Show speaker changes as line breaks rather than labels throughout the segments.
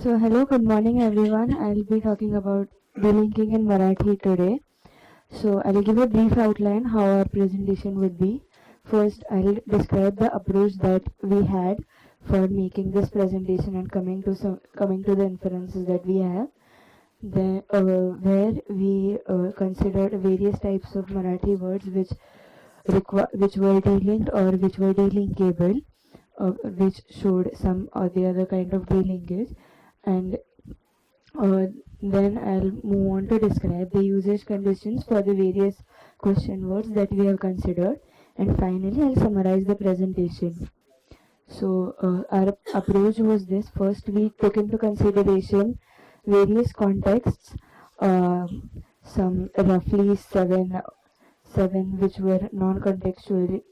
So hello, good morning everyone. I'll be talking about delinking in Marathi today. So I'll give a brief outline how our presentation would be. First, I'll describe the approach that we had for making this presentation and coming to the inferences that we have. Then, where we considered various types of Marathi words which were delinked or which were delinkable, which showed some or the other kind of delinkage, and uh, then I'll move on to describe the usage conditions for the various question words that we have considered, and finally I'll summarize the presentation. So our approach was this. First, we took into consideration various contexts, some roughly seven which were non-contextually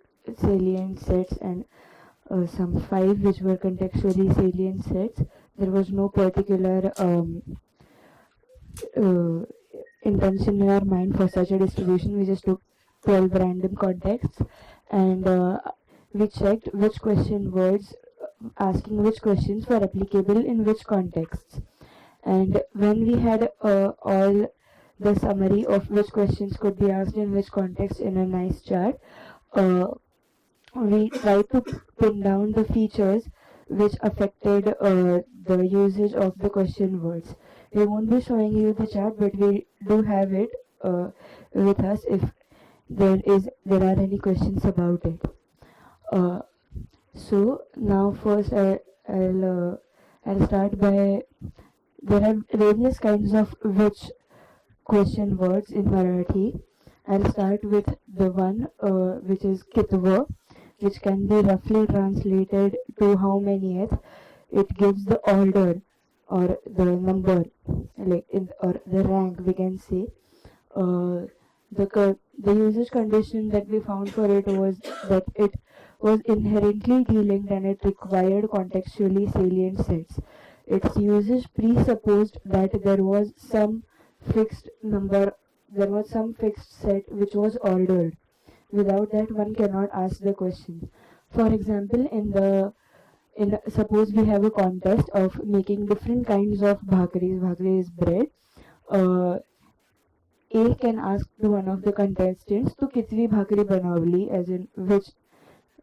salient sets, and some five which were contextually salient sets. There was no particular uh, intention in our mind for such a distribution. We just took 12 random contexts, and we checked which question words, asking which questions were applicable in which contexts. And when we had all the summary of which questions could be asked in which context in a nice chart, uh, we tried to pin down the features which affected the usage of the question words. We won't be showing you the chart, but we do have it with us if there are any questions about it. Uh, so now first I'll start by, there are various kinds of which question words in Marathi. I'll start with the one which is kitva, which can be roughly translated to how manyth. It gives the order or the number, like or the rank, we can say. The usage condition that we found for it was that it was inherently delinked and it required contextually salient sets. Its usage presupposed that there was some fixed set which was ordered. Without that, one cannot ask the question. For example, suppose we have a contest of making different kinds of bhakris. Bhakri is bread. Uh, A can ask to one of the contestants to kitvi bhakri banavli, as in which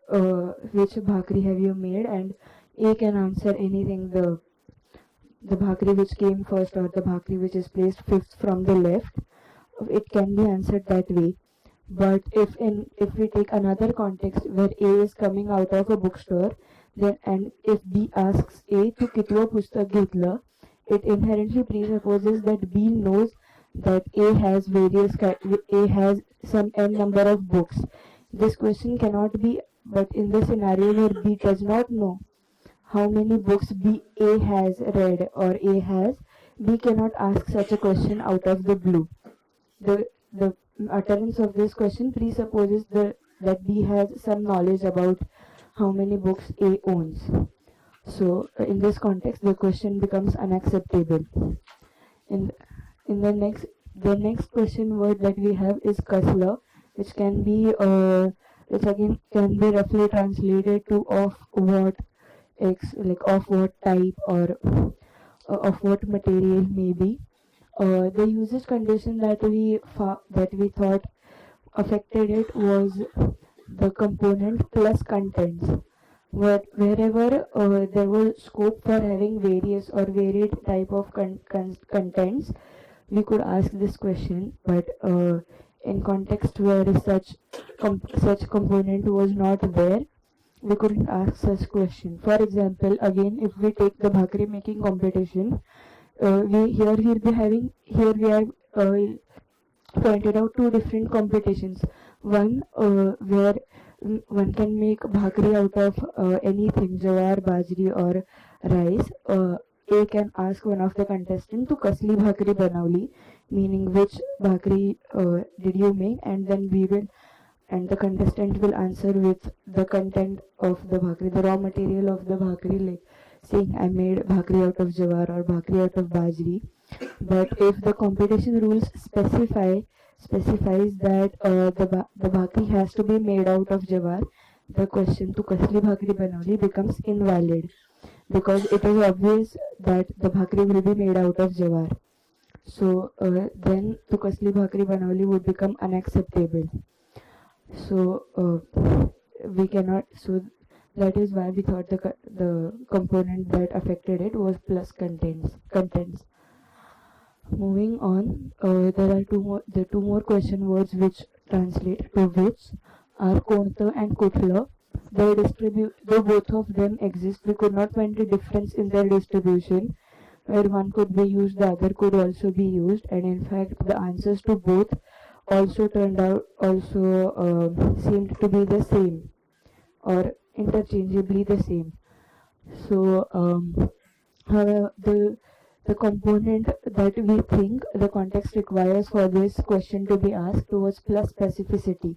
bhakri have you made, and A can answer anything, the bhakri which came first or the bhakri which is placed fifth from the left. It can be answered that way. But if we take another context where A is coming out of a bookstore, then and if B asks A to kitwa pustak ghetla, it inherently presupposes that B knows that A has some n number of books. This question cannot be, but in the scenario where B does not know how many books A has read or A has, B cannot ask such a question out of the blue. The utterance of this question presupposes that B has some knowledge about how many books A owns. So in this context, the question becomes unacceptable. In in the next question word that we have is kasla, which can be which again can be roughly translated to of what like of what type or of what material maybe. The usage condition that we thought affected it was the component plus contents. Wherever there was scope for having various or varied type of contents, we could ask this question. But in context where such component was not there, we couldn't ask such question. For example, again, if we take the bhakri making competition, we have pointed out two different competitions. One where one can make bhakri out of anything, jawar, bajri or rice. A can ask one of the contestants to kasli bhakri banavli, meaning which bhakri did you make, and then the contestant will answer with the content of the bhakri, the raw material of the bhakri, like saying I made bhakri out of jawar or bhakri out of bajri. But if the competition rules specifies that the bhakri has to be made out of jawar, the question to kasli bhakri banavli becomes invalid. because it is obvious that the bhakri will be made out of jawar. So then to kasli bhakri banavali would become unacceptable. So we cannot. So that is why we thought the component that affected it was plus contents. Moving on, there are two more question words which translate to which are konta and kutla. Though both of them exist, we could not find a difference in their distribution, where one could be used, the other could also be used, and in fact, the answers to both also seemed to be the same or interchangeably the same. So, however, the component that we think the context requires for this question to be asked was plus specificity.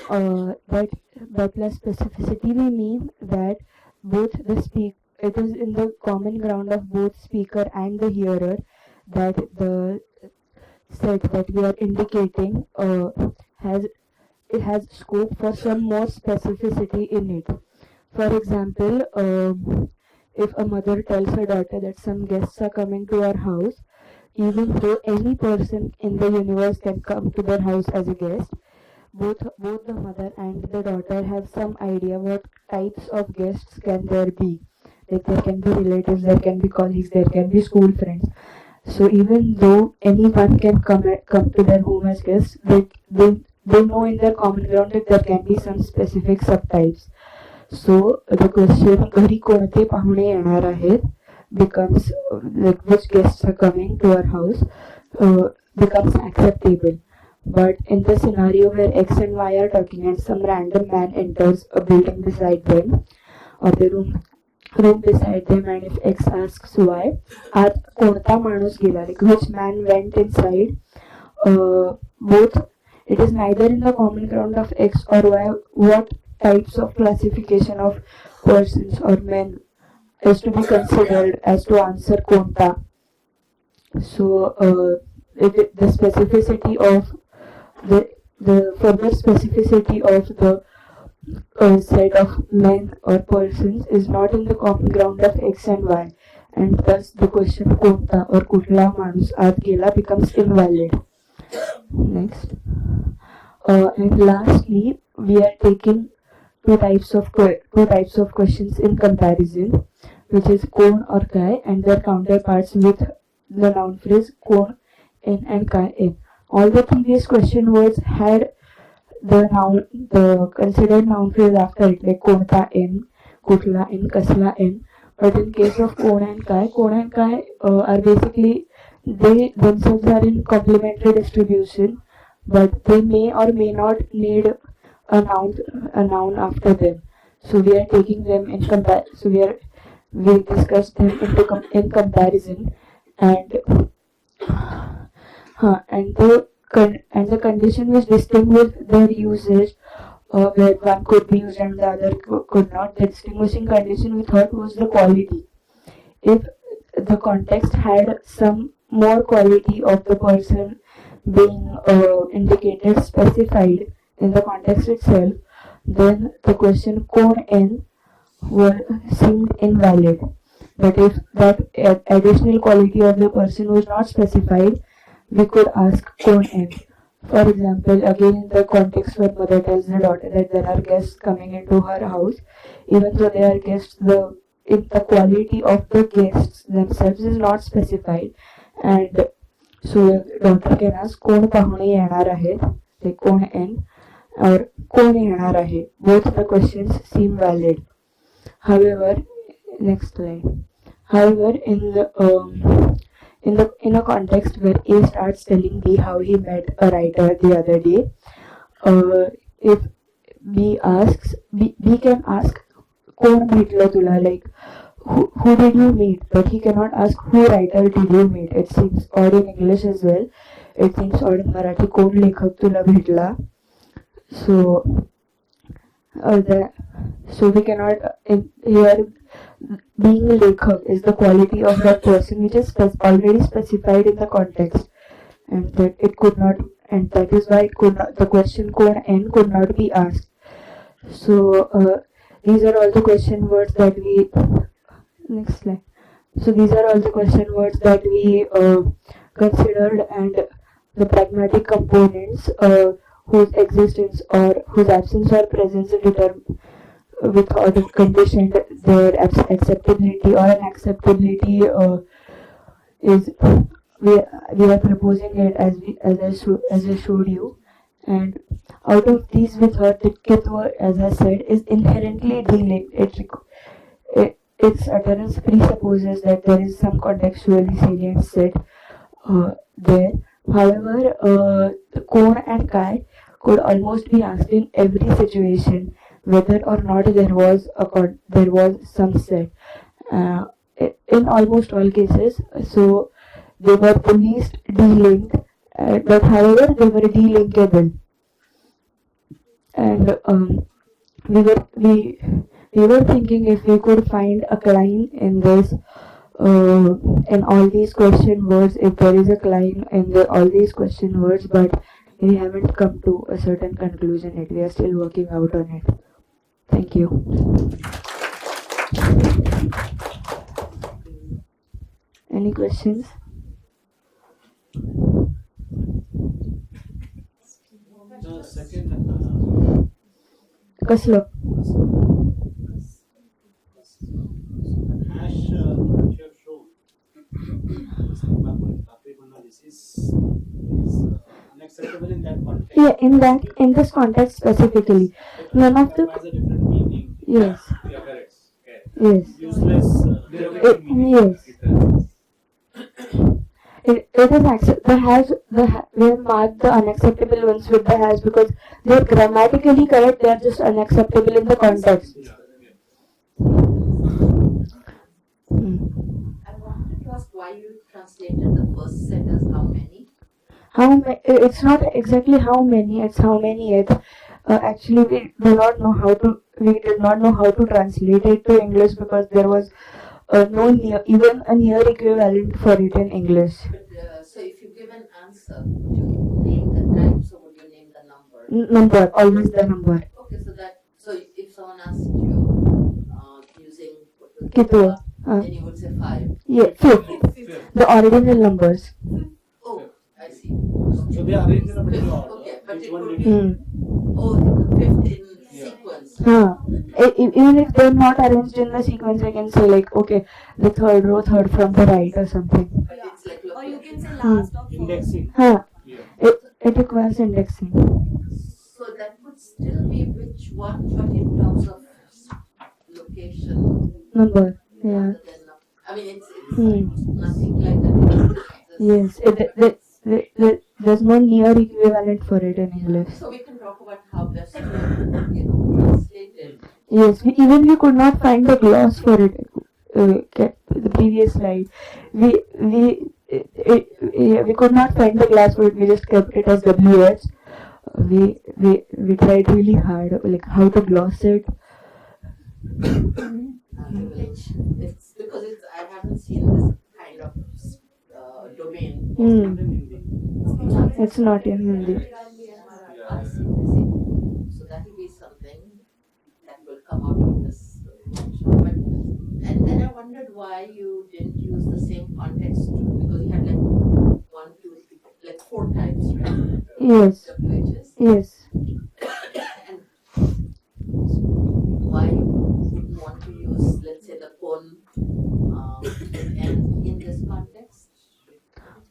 That by plus specificity we mean that both it is in the common ground of both speaker and the hearer that the set that we are indicating has it has scope for some more specificity in it. For example, if a mother tells her daughter that some guests are coming to our house, even though any person in the universe can come to their house as a guest, both the mother and the daughter have some idea what types of guests can there be. Like there can be relatives, there can be colleagues, there can be school friends. So even though anyone can come to their home as guests, they know in their common ground that there can be some specific subtypes. So the question घरी कोणते पाहुणे येणार आहेत becomes like which guests are coming to our house becomes acceptable. But in the scenario where X and Y are talking and some random man enters a building beside them or the room beside them, and if X asks Y, आत कोणता माणूस गेला, like which man went inside, both it is neither in the common ground of X or Y what types of classification of persons or men is to be considered as to answer konta. So the specificity of the further specificity of the set of men or persons is not in the common ground of X and Y, and thus the question konta or kutla manus aat gela becomes invalid. Next. And lastly, we are taking two types of questions in comparison, which is kon or kai and their counterparts with the noun phrase kon in and kai in. All the previous question words had the considered noun phrase after it, like konta in, kutla in, kasla in. But in case of kon and kai are basically they themselves are in complementary distribution, but they may or may not need a noun after them. So we are taking them in we discussed them in comparison, and the condition was distinguish their usage, where one could be used and the other could not. The distinguishing condition we thought was the quality. If the context had some more quality of the person being indicated, specified in the context itself, then the question kon n seemed invalid. But if that additional quality of the person was not specified, we could ask kon n. For example, again in the context where mother tells the daughter that there are guests coming into her house, even though they are guests, the quality of the guests themselves is not specified, and so daughter can ask कोण पाहुणे येणार आहेत, like कोण n or कोण येणार आहे. Both the questions seem valid. However, next slide. However, in a context where A starts telling B how he met a writer the other day, if B can ask कोण भेटलं तुला, like who did you meet, but he cannot ask who writer did you meet. It seems odd in English as well. It seems odd in Marathi. कोण लेखक तुला भेटला. So we cannot here being a lekhak is the quality of that person which is already specified in the context, and that it could not, and that is why the question kon n could not be asked. So these are all the question words that we Next slide. So these are all the question words that we considered, and the pragmatic components whose existence or whose absence or presence with or conditioned their acceptability or unacceptability is we we are proposing it as I showed you. And out of these, we thought that Kitwa, as I said, is inherently delinked. Its utterance presupposes that there is some contextually salient set there. However, Kon and Kai could almost be asked in every situation whether or not there was some set. Uh, in almost all cases, so they were the least delinked, but however they were delinkable. And we were we we were thinking if we could find a Klein in this in all these question words, if there is a Klein in all these question words, but we haven't come to a certain conclusion yet. We are still working out on it. Thank you. Any questions?
The second
Kaslo.
hash you have shown this is unacceptable in that context.
Yeah, in this context specifically, none of the
Has a different meaning.
yes,
Yeah, correct. Okay.
yes,
Useless.
yes. It is we have marked the unacceptable ones with the has because they are grammatically correct. They are just unacceptable in the context.
Yeah.
I wanted to ask why you translated the first set as how many?
It's not exactly how many. It's how many yet. Actually, we did not know how to translate it to English because there was even a near equivalent for it in English.
But, so if you give an answer, would you name the types or would you name the number?
Number, always the number.
Okay, so if someone asked you using
Kitwa.
then you would say 5.
Yeah, fifth. The original numbers.
Oh, I see.
So they are arranged in a particular order.
Okay, but
Each
it
one
would
did-
be fifth in sequence.
Even if they're not arranged in the sequence, I can say like, okay, the third row, third from the right or something.
But it's like
Or you can say
Hmm.
last or first.
Indexing.
Yeah.
It requires indexing.
so that would still be which one, but in terms of location.
Number. Yeah.
Rather than, I mean, it's
Hmm.
nothing like that.
Yes. There's no near equivalent for it in English.
So we can talk about how best to, translate it.
Yes. We could not find the gloss for it. The previous slide. We could not find the gloss for it. We just kept it as WH. We tried really hard, like how to gloss it.
It's because I haven't seen this kind of domain.
It's not in Hindi.
I see. So that will be something that will come out of this workshop. But and then I wondered why you didn't use the same context because you had like 1, 2, 3, like 4 types, right?
Yes.
WHs.
Yes.
And why you wouldn't want to use, let's say, the cone and in this context?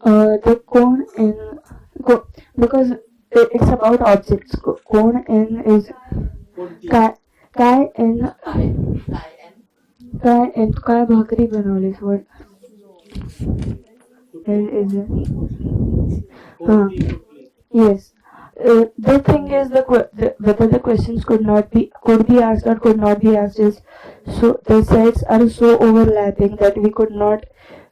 The cone in because it's about objects. Cone in is kai in
Kai and
काय भाकरी बनवलीस what is it? Yes. The thing is whether the questions could be asked or could not be asked is so the sets are so overlapping that we could not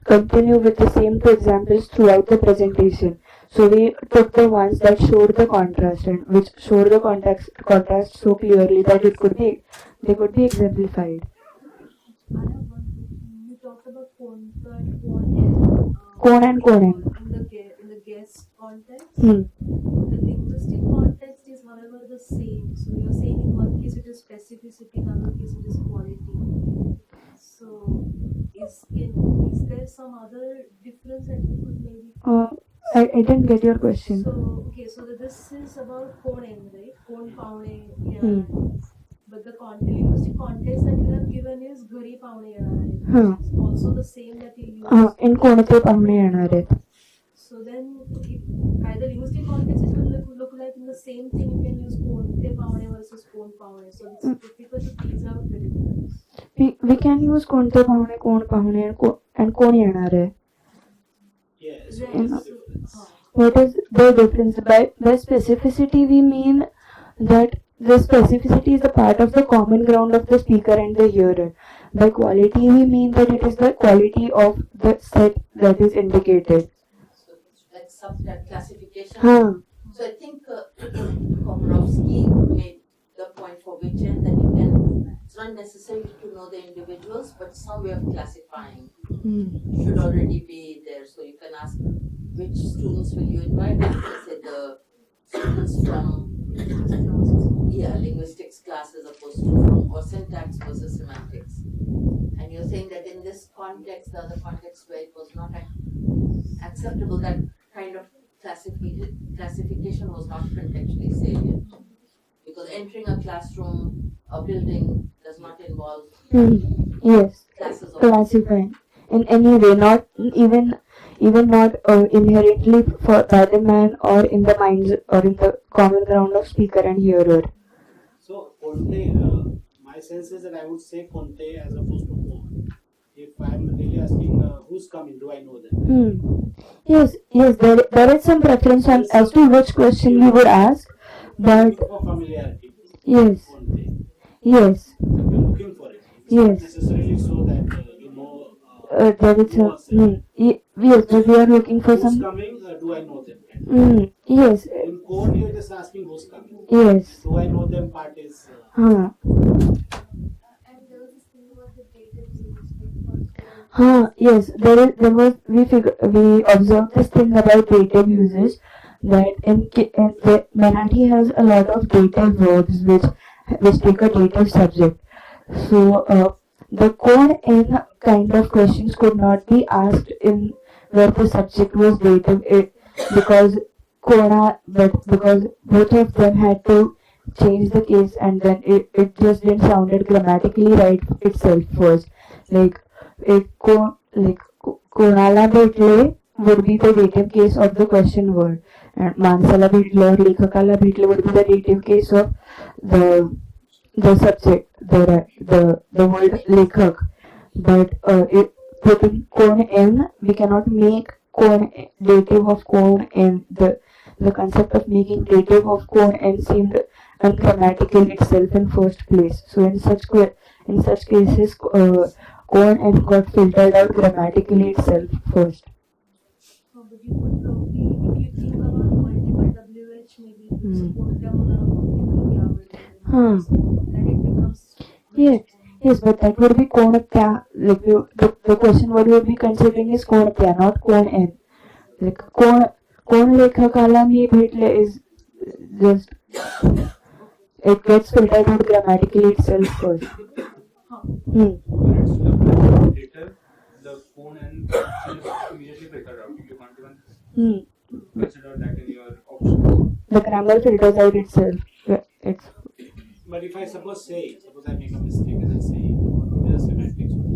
continue with the same two examples throughout the presentation. So we took the ones that showed the contrast and which showed the contrast so clearly that they could be exemplified.
I have one question. You talked about phone, but what
Cone and cone.
in the guest context?
Hmm.
The linguistic context is however the same. So you're saying in one case it is specificity, in another case it is quality. So some other difference that you could maybe.
I didn't get your question.
So okay, so this is about cone n, right? Cone paune
Hmm.
but the linguistic context that you have given is घरी पाहुणे येणार आहेत,
Huh.
which is also the same that you use.
In कोणते पाहुणे येणार आहेत?
So then, by the linguistic context, it will look like in the same thing you can use कोणते पाहुणे versus कोण पाहुणे. So it's difficult to tease out the difference.
We can use कोणते पाहुणे, कोण पाहुणे and कोण येणार आहे.
Yes.
Right.
In-
What's the difference?
What is the difference? By specificity we mean that the specificity is the part of the common ground of the speaker and the hearer. By quality we mean that it is the quality of the set that is indicated.
So that's that classification.
Huh.
So I think Komrovsky made the point for which end that you can, it's not necessary to know the individuals, but some way of classifying should already be there. So you can ask which students will you invite, and you can say the students from linguistics class as opposed to from or syntax versus semantics. And you're saying that in this context, the other context where it was not acceptable, that kind of classification was not contextually salient. Because entering a classroom, a building does not involve
Yes.
classes of
Classifying in any way, not even not inherently for by the man or in the minds or in the common ground of speaker and hearer.
So, Conte, my sense is that I would say Conte as opposed to Con. If I'm really asking who's coming, do I know them?
Yes, there is some preference on as to which question we would ask, but
For familiarity,
yes,
Conte.
yes,
You're looking for it. It's
Yes.
not necessarily so that you know
there is
who
a
was it.
yes, but we are looking for
Who's
some
coming, do I know them?
yes,
In code, you're just asking who's coming.
yes,
Do I know them part is
And there was this thing about the dative usage.
yes, there was we observed this thing about dative usage that in the Marathi has a lot of dative verbs which take a dative subject. So the core in kind of questions could not be asked in where the subject was dative because because both of them had to change the case and then it just didn't sounded grammatically right itself first. Like कोणाला भेटले would be the dative case of the question word and माणसाला भेटले or लेखकाला भेटले would be the dative case of the subject, the word लेखक. But putting कोण in, we cannot make कोण dative of कोण in. The concept of making dative of कोण in seemed ungrammatical itself in first place. So in such cases, कोण in got filtered out grammatically itself first.
But you could probably, if you think about multiple WH, maybe so कोणत्या मुलाला कोणती मुलगी आवडते, so then it becomes
Yes, but that would be कोण त्या, like the question what we would be considering is कोण त्या, not कोण in. Like कोण लेखकाला मी भेटले is just it gets filtered out grammatically itself first.
When it's later, the phone and immediately filtered out. You can't even consider that in your options.
The grammar filters out itself. It's
But if I suppose I make a mistake and I say, what would be the semantics of it?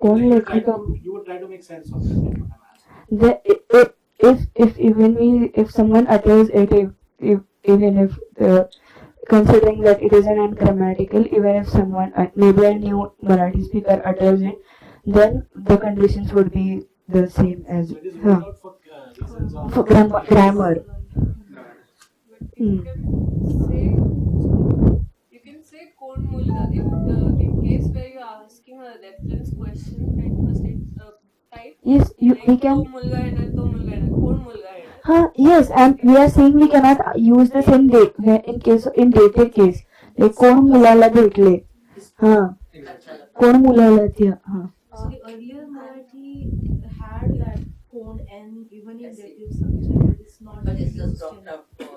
कोण
You would try
लेखक
to- You would try to make sense of it. What I'm asking.
if someone utters it, even if considering that it is an ungrammatical, even if someone maybe a new Marathi speaker utters it, then the conditions would be the same as
So it is ruled out for reasons of
for grammar.
You can say कोण मुलगा in case where you are asking a reference question right first type
Yes, we can.
तो मुलगा येणार कोण मुलगा येणार
Yes, and we are saying we cannot use the same date in dative case. Like कोण मुलाला भेटले, कोण मुलाला ती,
So the earlier Marathi had that cone N even in dative subject, but it's not.
but it's just
used
dropped
in-
out for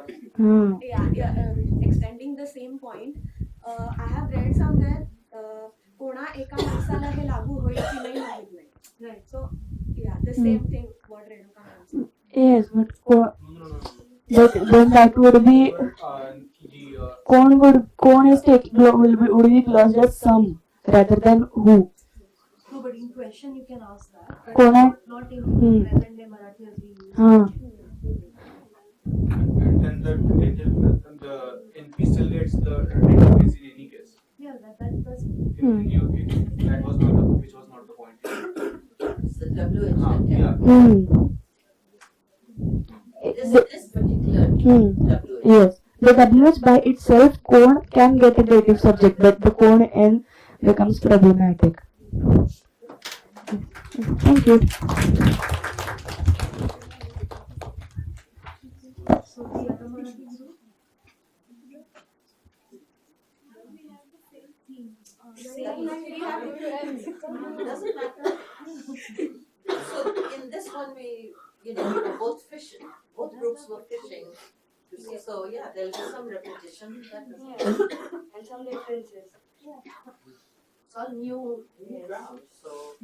Extending the same point, I have read somewhere कोणा एका माणसाला हे लागू होईल की नाही माहित नाही.
Right.
So Yeah, the same thing what Renuka mentioned.
Yes, but
No.
but then that would be Kon is taking would be classed as some rather than who.
No, but in question you can ask that. But
Kon hai-
not in
Hmm.
present day Marathi as we use.
हाँ.
and then the NP still gets the database in any case.
Yeah, that's
That was not which was not the point.
It's the WH.
Yeah.
Hmm.
This particular WH.
Yes. The WH by itself, Kon can get a dative subject, but the Kon N becomes problematic. Thank you.
so the other Marathi group.
Doesn't matter. So in this one we were both fishing. Both groups were fishing. So yeah, there'll be some repetition. That is
And some differences.
it's all new ground. So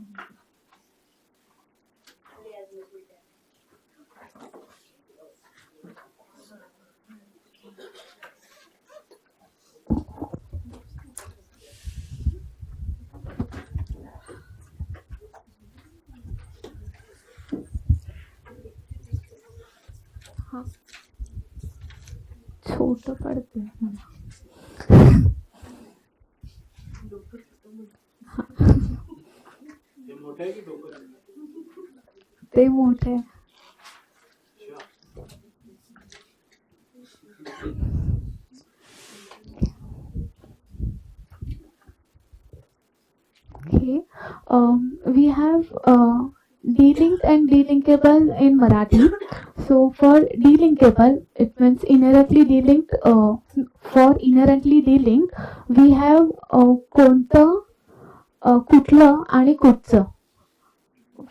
छोटं पडते
ते मोठं आहे की डोकं?
ते मोठे Okay, we have delinked and delinkable in Marathi. So for delinkable, it means inherently delinked. For inherently delinked, we have कोणतं, कुठलं आणि कुठचं.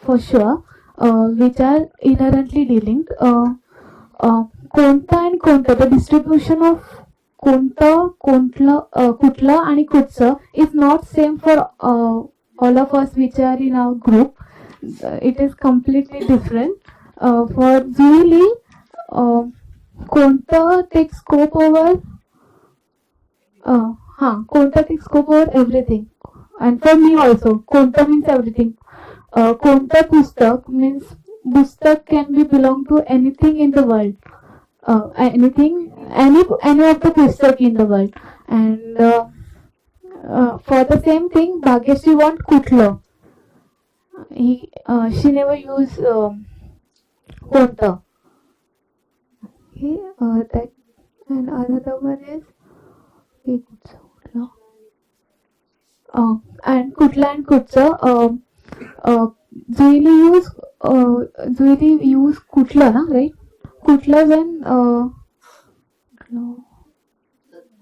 For sure, which are inherently delinked. कोणतं and कोणतं, the distribution of कोणतं, कुठलं आणि कुठचं is not same for all of us which are in our group. It is completely different. For Julie, कोणतं takes scope over कोणतं takes scope over everything. And for me also, कोणतं means everything. कोणतं पुस्तक means पुस्तक can be belong to anything in the world. Anything, any of the pustak in the world. And for the same thing, Bhagyashree want kutla. She never use konta. Okay, that, and another one is and kutla and kutsa. Julie use kutla, na, right? Kutla when
the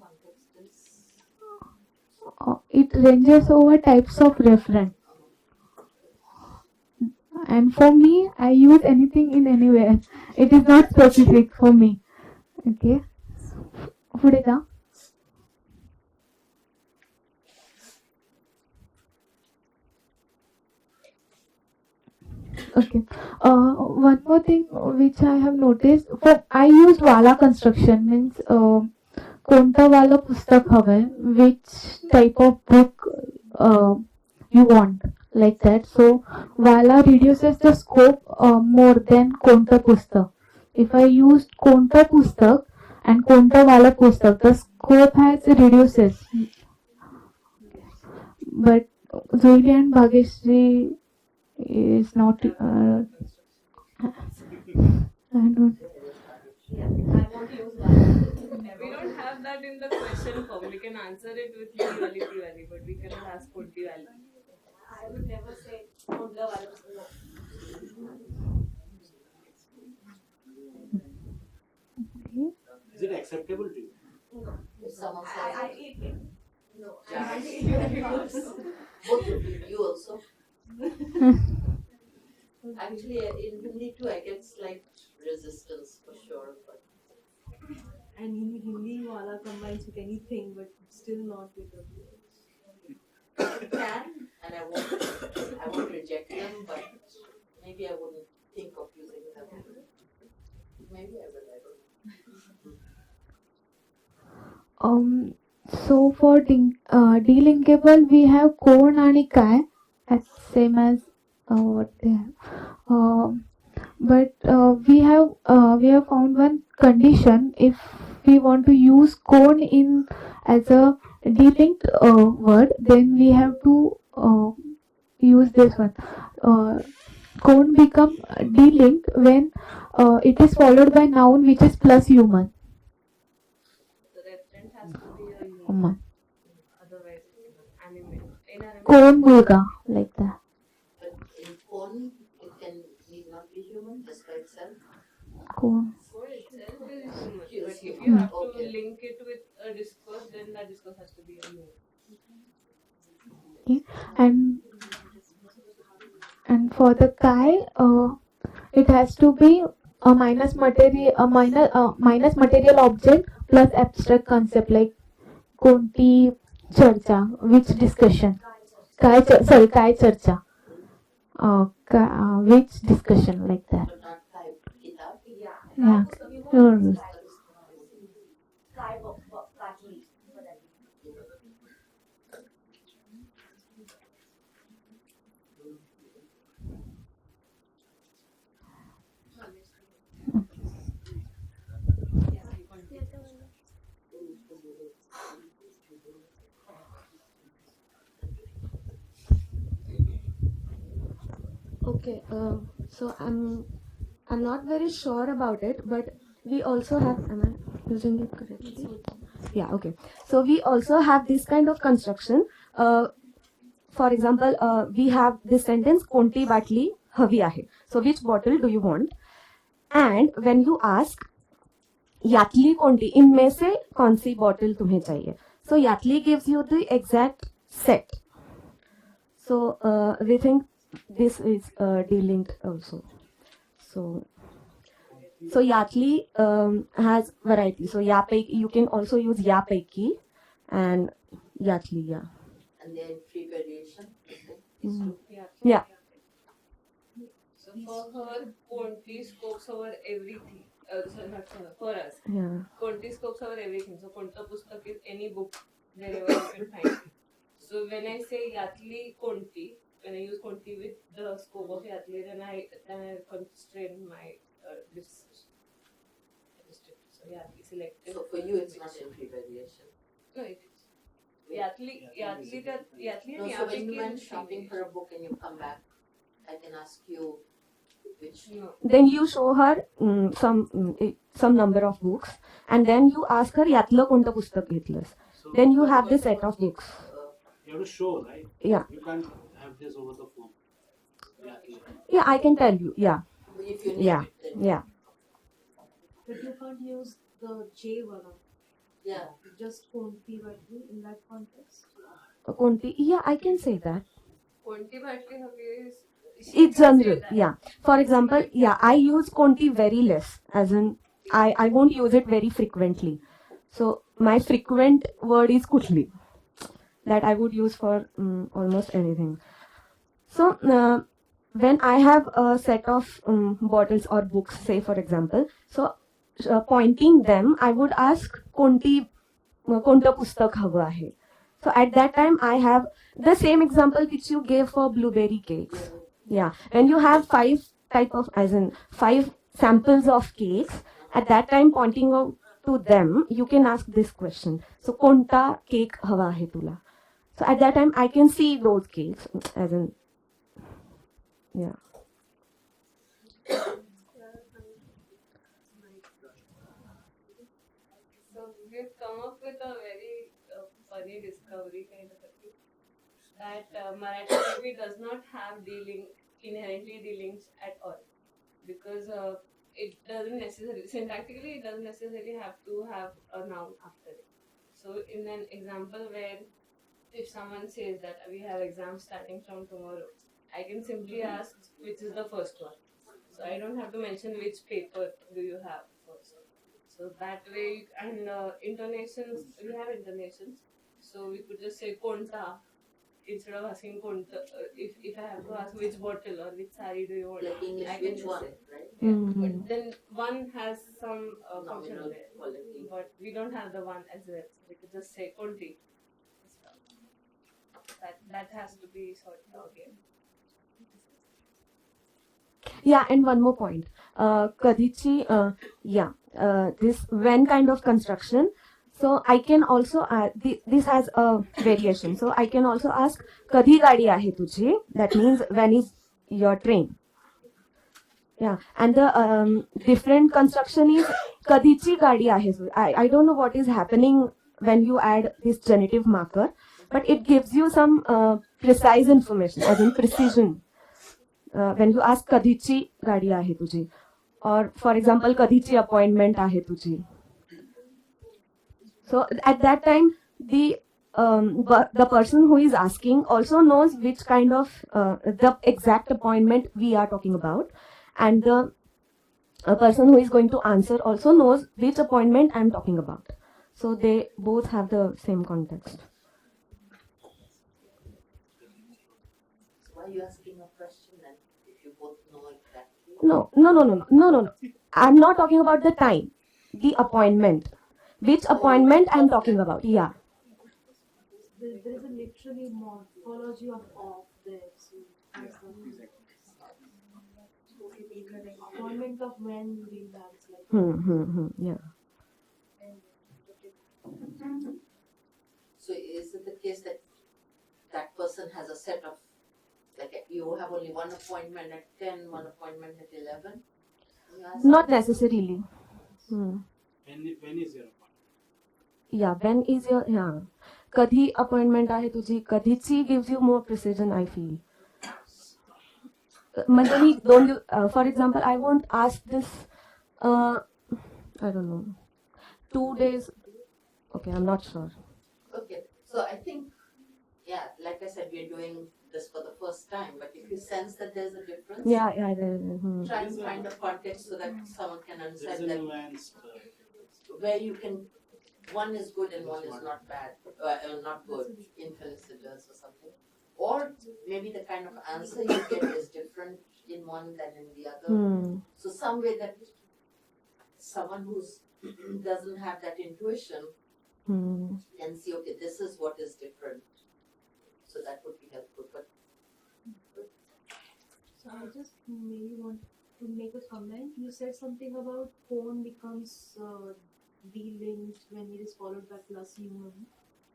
context is
it ranges over types of reference. And for me, I use anything in anywhere. It is not specific for me. Okay. पुढे जा. Okay. One more thing which I have noticed, for I used Wala construction means कोणतं वाला पुस्तक हवंय, which type of book you want, like that. So Wala reduces the scope more than कोणतं पुस्तक. If I used कोणतं पुस्तक and कोणतं वाला पुस्तक, the scope has reduces. But Julie and Bhagyashree is not. I don't.
We don't have that in the question form. We can answer it with Diwali, but we cannot ask for Diwali.
I would never say Kondla wala puस्तक.
Okay.
Is it acceptable to you?
if someone says
No,
Yeah. both of you also. Actually, in Hindi too, I get slight resistance for sure. But
And Hindi wala combines with anything, but still not with the
I can, and I won't reject them. But Maybe I wouldn't think of using that. Maybe I will, I don't know.
So for delinkable, we have cone and kai, as same as what they have. But we have found one condition. If we want to use cone in as a delinked word, then we have to use this one. Cone become delinked when it is followed by noun which is plus human.
The referent has to be a human.
Human.
Otherwise, it's animate. Inanimate.
Cone mulga, like that.
But in cone, it need not be human just by itself.
Cone.
For itself is human. But
Yes,
if you
human.
have to
Okay.
link it with a discourse, then that discourse has to be a human.
And for the kai, it has to be a minus material object plus abstract concept like konti charcha, which discussion, kai charcha, which discussion, like that.
But not type kitab.
Yeah.
Okay, so I'm not very sure about it, but we also have. Am I using it correctly? Yeah. Okay. So we also have this kind of construction. For example, we have this sentence "कोणती बाटली हवी आहे." So which bottle do you want? And when you ask यातली कोणती, इनमें से कौन सी bottle तुम्हें चाहिए? So यातली gives you the exact set. So we think this is delinked also. So yatli has variety. So yapaiki, you can also use yapaiki and yatli. Yeah.
And then free variation.
Mm-hmm.
Yeah.
So for her, Conti scopes over everything. Sorry, not for her, for us.
Yeah.
Conti scopes over everything. So Konta Pustak is any book wherever you can find it. So when I say Yatli Konti, when I use Konti with the scope of Yatli, then I constrain my decision. So Yatli selected.
So for you, it's not in free variation.
No, it is. Yatli and
No, so when you
Yapiki
went
is
shopping for a book and you come back, I can ask you which.
No.
Then you show her some number of books, and then you ask her यातलं कोणतं पुस्तक घेतलंस.
So
Then you have this set of books.
you have to show, right?
Yeah.
You can't have this over the phone.
Yeah, I can tell you. Yeah.
If you need
Yeah.
it, then
Yeah.
But you can't use the J wala.
yeah.
Just Konti Vatli in that context.
कोणती? Yeah, I can say that.
Konti Bhatli Havi is.
It's general. Yeah. For example, yeah, I use konti very less. As in, I won't use it very frequently. So my frequent word is kutli, that I would use for almost anything. So when I have a set of bottles or books, say for example, so pointing them, I would ask कोणतं पुस्तक हवं आहे. So at that time, I have the same example which you gave for blueberry cakes. Yeah, when you have 5 samples of cakes, at that time pointing out to them, you can ask this question. So कोणता cake हवा आहे तुला? So at that time, I can see those cakes, as in, yeah.
So we've come up with a very funny discovery kind of a thing, that Marathi maybe does not have inherently delinks at all, because it doesn't necessarily, syntactically, it doesn't necessarily have to have a noun after it. So in an example where if someone says that we have exams starting from tomorrow, I can simply ask which is the first one. So I don't have to mention which paper do you have first. So that way, and intonations, we have intonations. So we could just say konta instead of asking if I have to ask which bottle or which sari do you want,
Like English,
I can
which
just
one,
say.
right?
Yeah.
Mhm.
But then one has some function
Nominal
there,
quality.
but we don't have the one as well. So we could just say konti. That has to be sorted out here.
Yeah, and one more point. Kadichi, this when kind of construction. So I can also this has a variation. So I can also ask Kadhi gadi ahe tujhe. That means when is your train? Yeah, and the different construction is Kadichi gadi ahe. So I don't know what is happening when you add this genitive marker, but it gives you some precise information, as in precision. When you ask कधीची गाडी आहे तुझी, or for example कधीची appointment आहे तुझी. So at that time the person who is asking also knows which kind of the exact appointment we are talking about, and the person who is going to answer also knows which appointment I am talking about. So they both have the same context.
Why are you asking a question then if you both know exactly?
No. I'm not talking about the time, the appointment. Which appointment I'm talking about? Yeah.
There is a literally morphology of there. So that's the appointment of when we have it's like
Yeah.
So is it the case that that person has a set of, like you have only one appointment at 10, one appointment at 11?
Not necessarily.
When is your appointment?
Yeah, when is your Kadhi appointment आहे तुझी, कधीची gives you more precision, I feel. Madhuri, don't you, for example, I won't ask this, I don't know, 2 days. Okay, I'm not sure.
Okay, so I think, yeah, like I said, we're doing this for the first time, but if you sense that there's a difference,
Yeah.
try and find a context so that someone can
There's
understand
a
that
nuanced.
where you can, one is good and one is not bad, not good, infelicitous or something. Or maybe the kind of answer you get is different in one than in the other. So some way that someone who's doesn't have that intuition can see, okay, this is what is different. So that would be helpful. But
So I just maybe want to make a comment. You said something about phone becomes delinked when it is followed by plus human.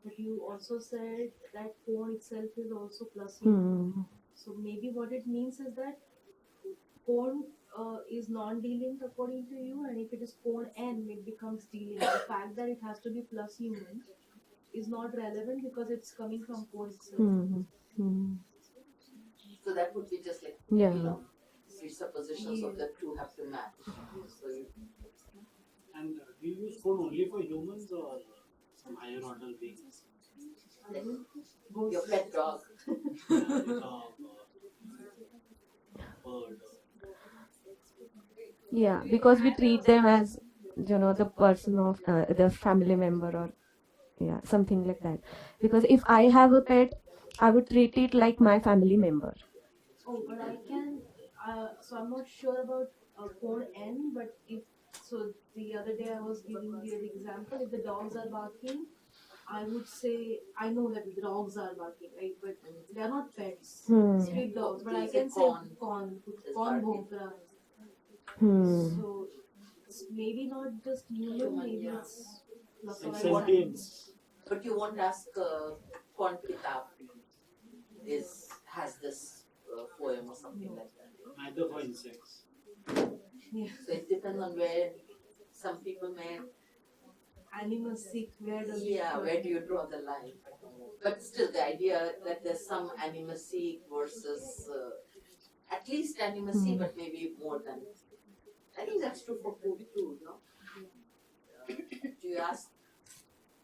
But you also said that phone itself is also plus human. So maybe what it means is that phone is non-delinked according to you, and if it is phone n, it becomes delinked. The fact that it has to be plus human is not relevant because it's coming from phone itself.
so that would be just like,
Yeah.
you know, presuppositions of the two have to match. So you,
And do you use code only for humans or some higher order beings?
like, your pet dog.
Dog or bird.
Yeah, because we treat them as, the person of the family member, or something like that. Because if I have a pet, I would treat it like my family member.
Oh, but I can. So I'm not sure about phone N, but if so, the other day I was giving you the example. If the dogs are barking, I would say I know that the dogs are barking, right? But they are not pets, street dogs. But I can say con bhokra. So it's maybe not just human, maybe it's plus or
Like
minus.
sentience.
But you won't ask Kon Kitab has this poem or something like that.
Neither for insects.
Yeah.
So it depends on where some people may,
Animal sick, where does it
yeah,
go?
where do you draw the line? But still, the idea that there's some animacy versus at least animacy, but maybe more than. I think that's true for food too, no? Do you ask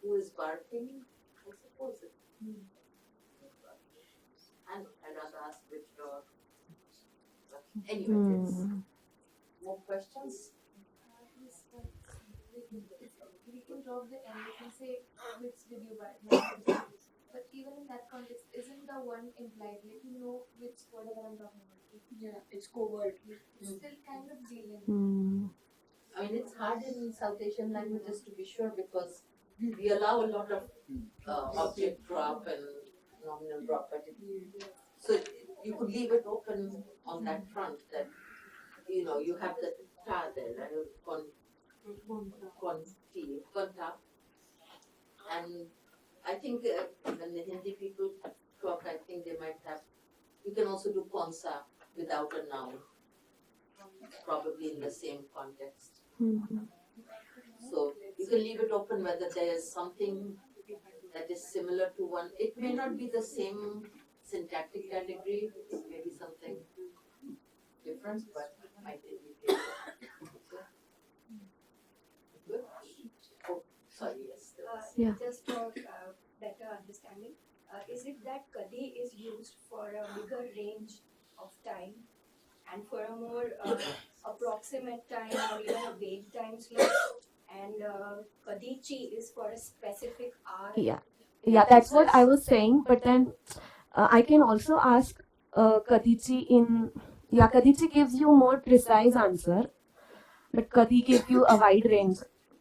who is barking? I suppose it. And I'd rather ask which dog. But anyway, it's more questions.
We can drop the N, we can say which did you buy? But even in that context, isn't the one implied? Like you know which whatever I'm talking about.
Yeah, it's covert.
It's still kind of dealing.
Hmm.
I mean, it's hard in South Asian languages to be sure because we allow a lot of object drop and nominal drop, but so you could leave it open on that front that you have the ta there, conta, and I think when the Hindi people talk, I think they might have. You can also do konsa without a noun, probably in the same context. So you can leave it open whether there is something that is similar to one. It may not be the same syntactic category. It may be something different, but might be. Good. Oh, sorry. Yes.
Yeah.
Just for better understanding, is it that Kadi is used for a bigger range of time and for a more approximate time or even a vague time slot, and Kadichi is for a specific hour?
Yeah, that's what I was saying. But then I can also ask Kadichi in. Yeah, Kadichi gives you more precise answer, but Kadi gives you a wide range.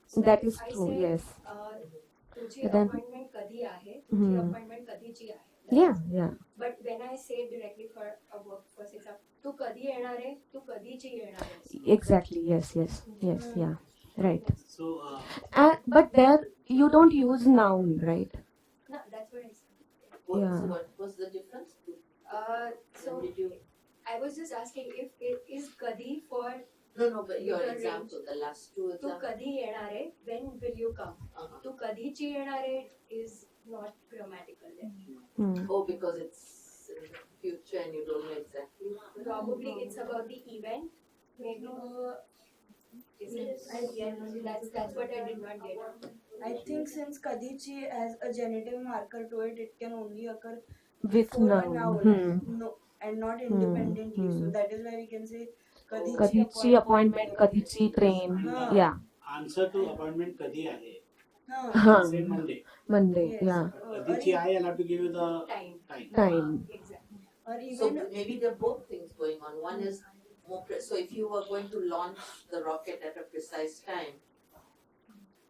So
That is
I
true.
say,
Yes.
तुझे
Then-
appointment कधी आहे,
Hmm.
तुझी appointment कधीची आहे.
Yeah.
But when I say directly for a work, for example, तू कधी येणार आहे, तू कधीची येणार आहेस.
Exactly. Yes. Yeah. Right.
So,
But there you don't use noun, right?
No, that's what I said.
Yeah.
So what was the difference?
So
When did you?
I was just asking if it is kadi for
No, but your
Bigger
example, the last two
तू
examples.
कधी येणार आहे, when will you come.
Uh-huh.
तू कधीची येणार आहे is not grammatical there.
Hmm.
Oh, because it's in the future and you don't know exactly.
Probably it's about the event. Maybe is it? That's what I did not get.
I think since Kadichi as a genitive marker to it, it can only occur
With
before a
noun.
noun. No, and not independently. So
Hmm.
that is why we can say Kadichi,
Kadichi appointment, Kadichi train.
Huh.
Yeah.
answer to appointment कधी आहे?
Huh.
Say Monday.
Monday.
Yes.
Yeah.
कधीची आहे, I'll have to give you the
Time.
time.
Time.
Exactly.
Or
So
even
maybe there are both things going on. One is more. So if you were going to launch the rocket at a precise time,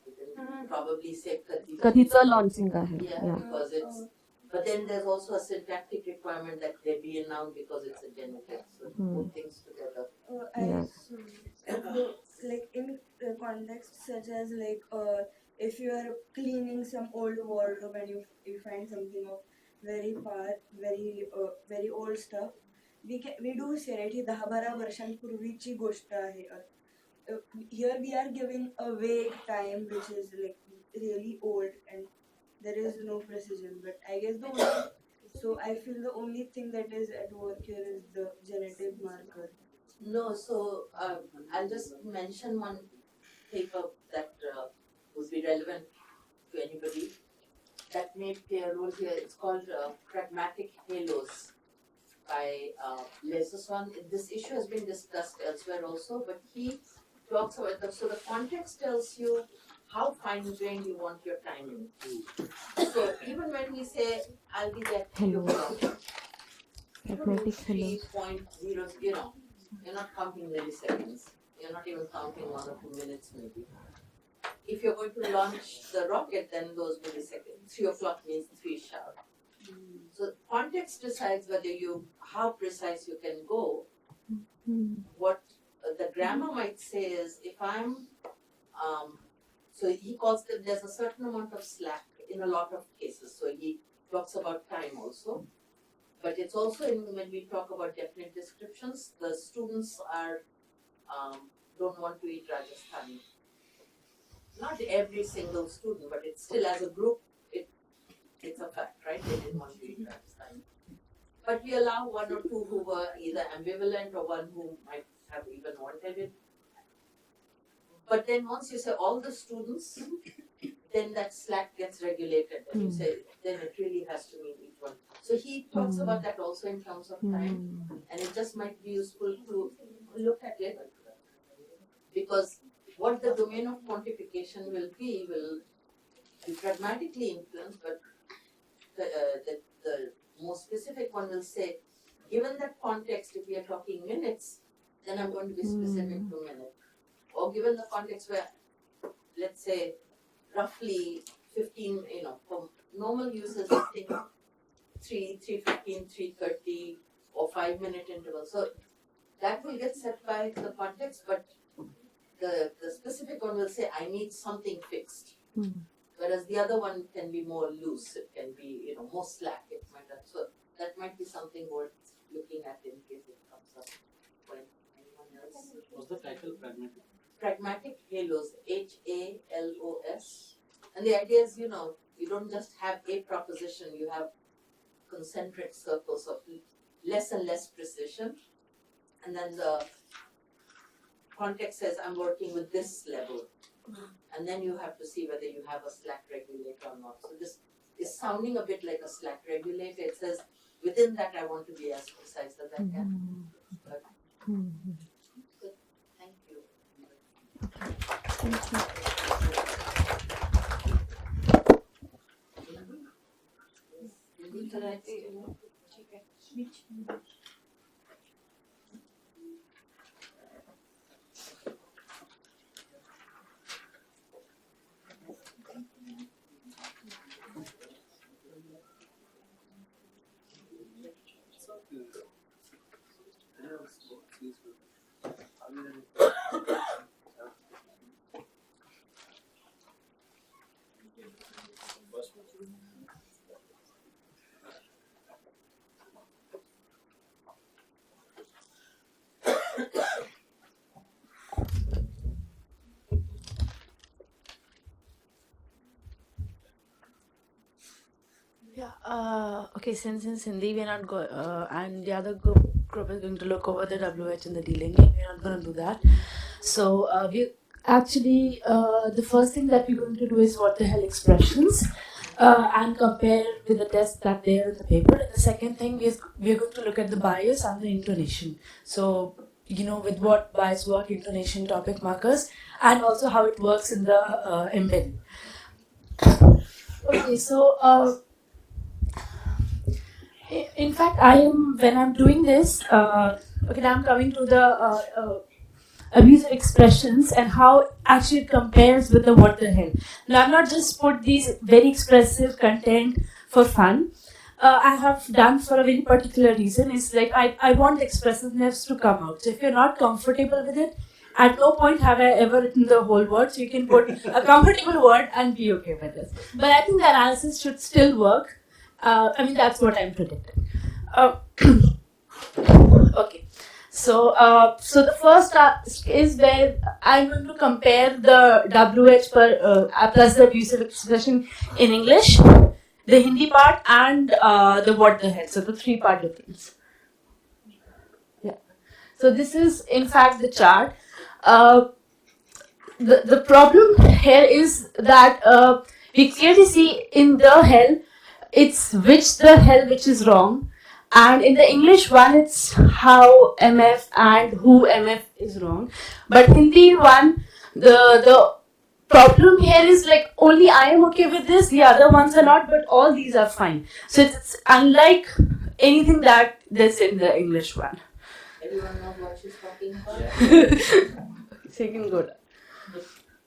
you can probably say Kadi.
Kadicha launching आहे.
Yeah,
Yeah.
because it's. But then there's also a syntactic requirement that there be a noun because it's a genitive. So put things together.
Yes.
like in context such as like if you are cleaning some old wardrobe and you find something of very far, very old stuff, we do say right, ही 10-12 वर्षांपूर्वीची गोष्ट आहे. Here we are giving a vague time which is like really old and there is no precision. But I guess so I feel the only thing that is at work here is the genitive marker.
No, so I'll just mention one paper that would be relevant to anybody that may play a role here. It's called Pragmatic Halos by Lesoswan. This issue has been discussed elsewhere also, but he talks about so the context tells you how fine-grained you want your timing. So even when we say, I'll be there at 3 o'clock,
Pragmatic
3.0, you're not counting milliseconds. You're not even counting 1 or 2 minutes maybe. If you're going to launch the rocket, then those milliseconds. 3 o'clock means 3 sharp. So context decides whether how precise you can go. What the grammar might say is, if I'm, so he calls them, there's a certain amount of slack in a lot of cases. So he talks about time also. But it's also when we talk about definite descriptions, the students don't want to eat Rajasthani. Not every single student, but it's still as a group, it's a fact, right? They didn't want to eat Rajasthani. But we allow 1 or 2 who were either ambivalent or one who might have even wanted it. But then once you say all the students, then that slack gets regulated and you say, then it really has to mean each one. So he talks about that also in terms of time, and it just might be useful to look at it, because what the domain of quantification will be pragmatically influenced, but the more specific one will say, given that context, if we are talking minutes, then I'm going to be specific to minute. Or given the context where, let's say, roughly 15, for normal users, I think 3:15, 3:30, or 5-minute interval. So that will get set by the context, but the specific one will say, I need something fixed. Whereas the other one can be more loose, it can be, more slack. So that might be something worth looking at in case it comes up when anyone else.
What's the title? Pragmatic.
Pragmatic halos, HALOS. And the idea is, you don't just have a proposition, you have concentric circles of less and less precision. And then the context says, I'm working with this level. And then you have to see whether you have a slack regulator or not. So this is sounding a bit like a slack regulator. It says, within that, I want to be as precise as I can. But, good. Thank you.
Yeah. Okay. Since in Hindi we're not going, and the other group is going to look over the WH and the delinking. We're not going to do that. So we actually the first thing that we're going to do is what the hell expressions, and compare with the test that there in the paper. And the second thing is we're going to look at the bias and the intonation. So with what bias work, intonation, topic markers, and also how it works in the embedding. Okay. So. In fact, when I'm doing this, now I'm coming to the abusive expressions and how actually it compares with the what the hell. Now, I've not just put these very expressive content for fun. I have done for a very particular reason. It's like I want expressiveness to come out. So if you're not comfortable with it, at no point have I ever written the whole word. So you can put a comfortable word and be okay with this. But I think the analysis should still work. That's what I'm predicting. Okay. So the first is where I'm going to compare the WH plus the abusive expression in English, the Hindi part, and the what the hell. So the 3-part difference. Yeah. So this is in fact the chart. The problem here is that we clearly see in the hell, it's which the hell which is wrong, and in the English one it's how MF and who MF is wrong. But Hindi one, the problem here is like only I am okay with this, the other ones are not, but all these are fine. So it's unlike anything that's in the English one.
Everyone knows what she's talking about?
Yeah. So you can go down.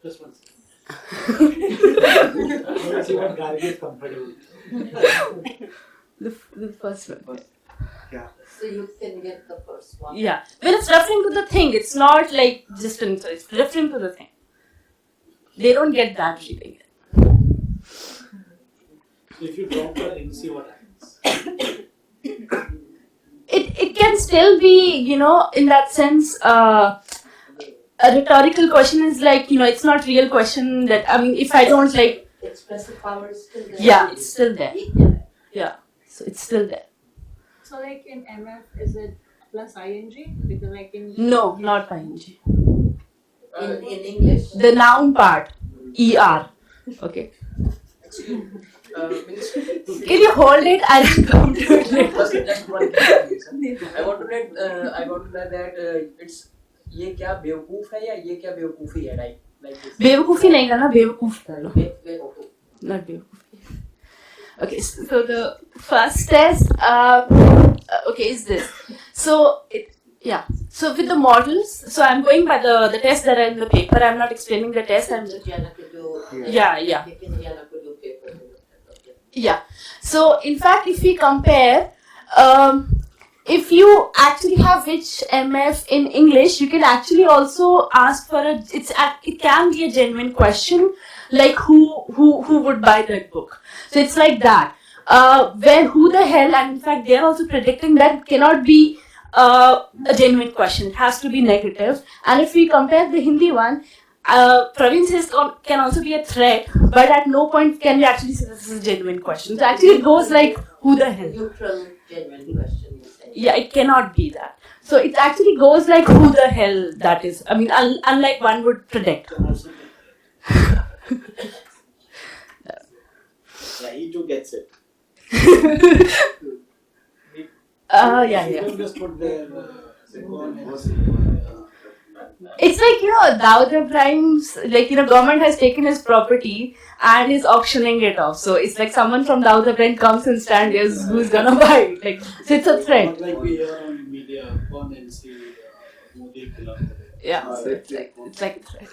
Just one second. See what Gargi is comfortable.
The first one.
Yeah.
So you can get the first one.
Yeah. Well, it's referring to the thing. It's not like just it's referring to the thing. They don't get that reading.
If you drop the NC, what happens?
It can still be, in that sense, a rhetorical question is like, it's not real question that, if I don't like...
Expressive power is still there.
Yeah, it's still there. Yeah, so it's still there.
So like in MF, is it plus ing? Because like in...
No, not ing.
In English?
The noun part, ER. Okay. Can you hold it? I'll come to it later.
Just one thing. I want to know that it's ये क्या बेवकूफ है या ये क्या बेवकूफी है like this.
बेवकूफी नहीं करना, बेवकूफ कर लो. Not बेवकूफी. Okay, so the first test, is this. So, so with the models, so I'm going by the tests that are in the paper. I'm not explaining the test. I'm just, yeah. Yeah. So, in fact, if we compare, if you actually have which MF in English, you can actually also ask for it can be a genuine question, like who would buy that book. So it's like that. Where who the hell, and in fact, they're also predicting that it cannot be a genuine question. It has to be negative. And if we compare the Hindi one, Praveen says can also be a threat, but at no point can we actually say this is a genuine question. So actually it goes like, who the hell?
Neutral, genuine question, you say.
Yeah, it cannot be that. So it actually goes like, who the hell that is. I mean, unlike one would predict.
Yeah, he too gets it.
Yeah.
Just put their
It's like, Dawood Ibrahim's, government has taken his property and is auctioning it off. So it's like someone from Dawood Ibrahim comes and stands, who's gonna buy it? So it's a threat.
Not like we hear on media, come and see Modi Khilaf.
Yeah, so it's like a threat.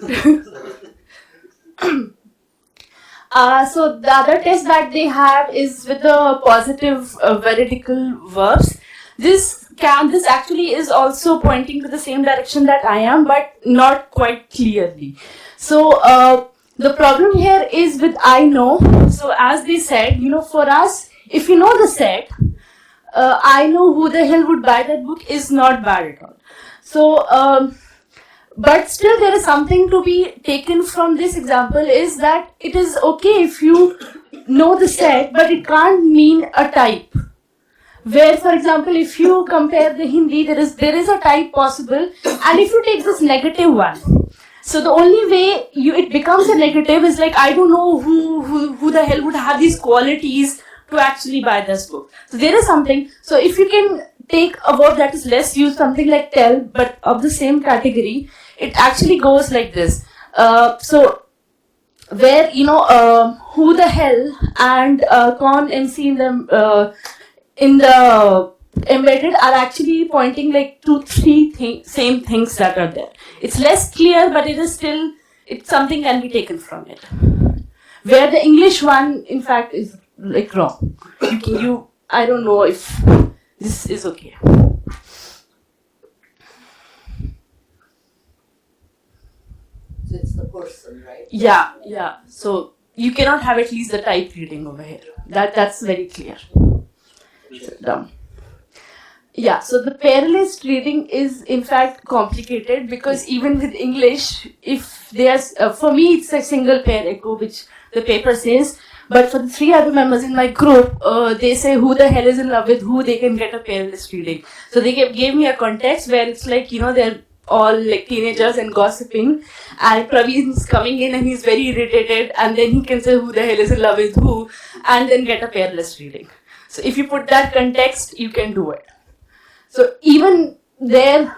So the other test that they have is with the positive veridical verbs. This actually is also pointing to the same direction that I am, but not quite clearly. So the problem here is with I know. So as they said, for us, if you know the set, I know who the hell would buy that book is not bad at all. So, but still there is something to be taken from this example is that it is okay if you know the set, but it can't mean a type. Where, for example, if you compare the Hindi, there is a type possible, and if you take this negative one, so the only way it becomes a negative is like, I don't know who the hell would have these qualities to actually buy this book. So there is something. So if you can take a word that is less used, something like tell, but of the same category, it actually goes like this. So where who the hell and con MC in the embedded are actually pointing like 2-3 same things that are there. It's less clear, but it's something can be taken from it. Where the English one, in fact, is like wrong. I don't know if this is okay.
So it's the person, right?
Yeah. So you cannot have at least the type reading over here. That's very clear. Dumb. Yeah, so the pair list reading is in fact complicated because even with English, if there's, for me it's a single pair echo which the paper says, but for the 3 other members in my group, they say who the hell is in love with who, they can get a pair list reading. So they gave me a context where it's like, they're all like teenagers and gossiping, and Praveen's coming in and he's very irritated, and then he can say who the hell is in love with who, and then get a pair list reading. So if you put that context, you can do it. So even there,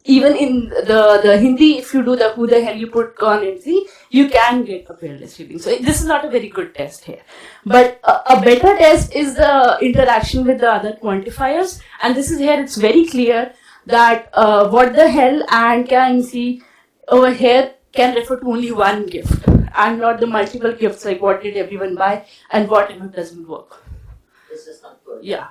even in the Hindi, if you do the who the hell you put con and see, you can get a pair list reading. So this is not a very good test here. But a better test is the interaction with the other quantifiers. And this is here, it's very clear that what the hell and can see over here can refer to only one gift and not the multiple gifts like what did everyone buy and whatever doesn't work.
This is not good.
Yeah.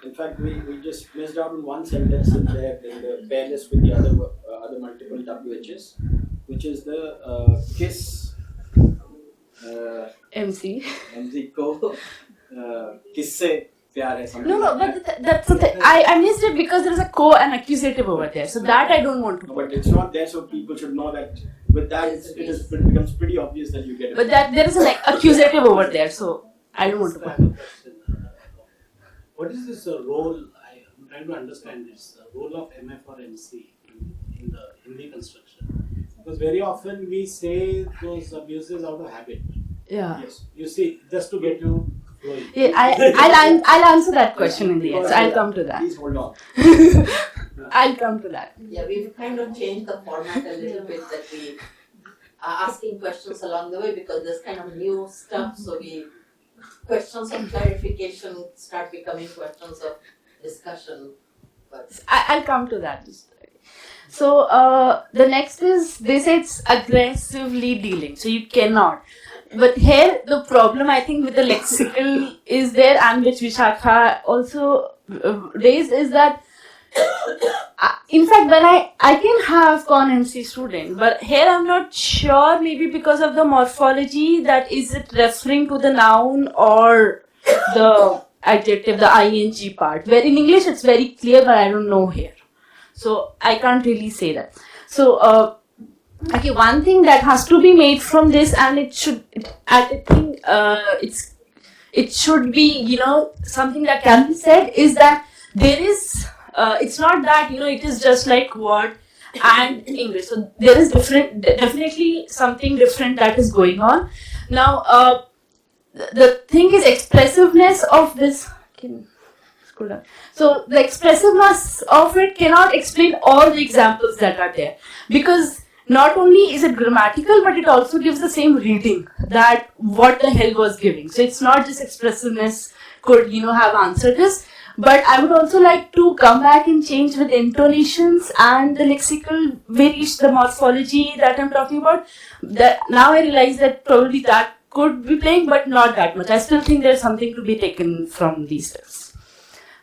In fact, we just missed out on one sentence in the pair list with the other multiple WHs, which is the kiss
MC
ko kisse pyar hai something.
No, but that's the thing. I missed it because there is a co and accusative over there. So that I don't want to.
No, but it's not there, so people should know that. With that, it becomes pretty obvious that you get it.
But that there is an accusative over there, so I don't want to put.
What is this role? I'm trying to understand this role of MF or MC in the Hindi construction. Because very often we say those abuses out of habit.
Yeah.
Yes. You see, just to get you flowing.
Yeah, I'll answer that question in the end. So I'll come to that.
Please hold on.
I'll come to that.
Yeah, we've kind of changed the format a little bit that we asking questions along the way because there's kind of new stuff. So questions of clarification start becoming questions of discussion. But
I'll come to that. So the next is, they say it's aggressively dealing, so you cannot. But here the problem I think with the lexical is there, and which Vishakha also raised, is that in fact when I can have con MC student, but here I'm not sure, maybe because of the morphology, that is it referring to the noun or the adjective, the ing part, where in English it's very clear, but I don't know here. So I can't really say that. So okay, one thing that has to be made from this, and it should, I think it should be, something that can be said, is that there is, it's not that, it is just like word and English. So there is definitely something different that is going on. Now, the thing is expressiveness of this. So the expressiveness of it cannot explain all the examples that are there, because not only is it grammatical, but it also gives the same reading that what the hell was giving. So it's not just expressiveness could, have answered this, but I would also like to come back and change with intonations and the lexical variation, the morphology that I'm talking about. That now I realize that probably that could be playing, but not that much. I still think there's something to be taken from these steps.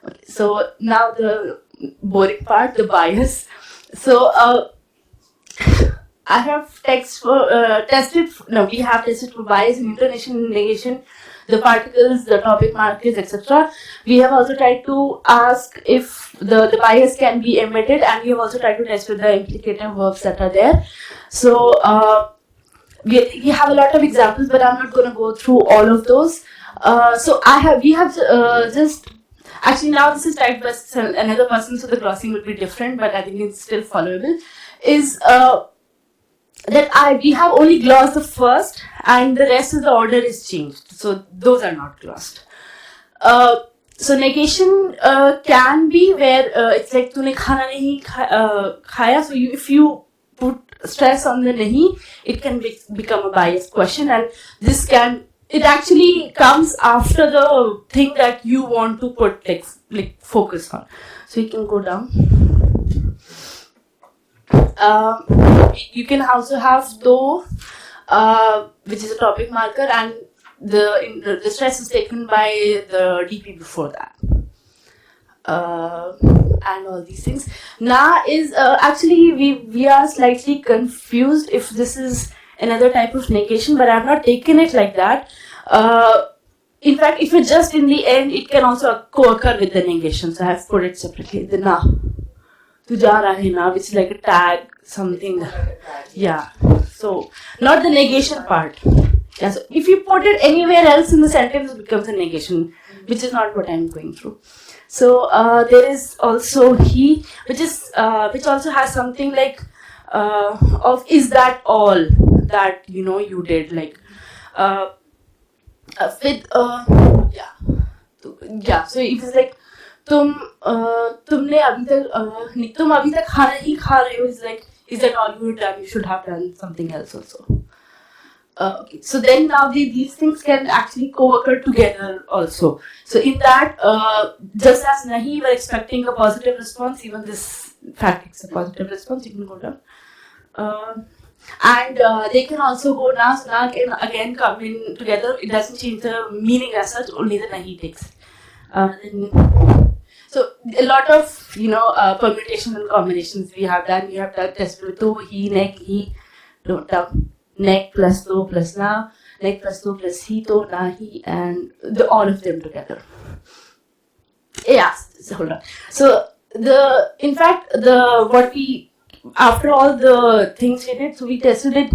Okay, so now the boring part, the bias. So I have we have tested for bias in intonation, negation, the particles, the topic markers, etc. We have also tried to ask if the bias can be embedded, and we have also tried to test with the implicative verbs that are there. So we have a lot of examples, but I'm not going to go through all of those. So we have just, actually now this is typed by another person, so the glossing will be different, but I think it's still followable, is that we have only glossed the first, and the rest of the order is changed. So those are not glossed. So negation can be where it's like tune khana nahi khaya. So if you put stress on the nahi, it can become a biased question, and it actually comes after the thing that you want to put like focus on. So you can go down. You can also have though, which is a topic marker, and the stress is taken by the DP before that. And all these things. Na is actually we are slightly confused if this is another type of negation, but I have not taken it like that. In fact, if it's just in the end, it can also co-occur with the negation. So I have put it separately. The na, tu ja rahe na, which is like a tag, something. Yeah. So not the negation part. Yeah. So if you put it anywhere else in the sentence, it becomes a negation, which is not what I'm going through. So there is also he, which also has something like of is that all that you did, like with yeah. So it is like तुम तुमने अभी तक खाना ही खा रहे हो, is like, is that all you done? You should have done something else also. Okay. So then now these things can actually co-occur together also. So in that, just as nahi were expecting a positive response, even this fact is a positive response. You can go down. And they can also go now. So now can again come in together. It doesn't change the meaning as such. Only the nahi takes. So a lot of permutations and combinations we have done. We have done test with to, he, neck, he, down. Neck plus to plus na, neck plus to plus he to na he, and all of them together. Yes, hold on. So in fact after all the things we did, so we tested it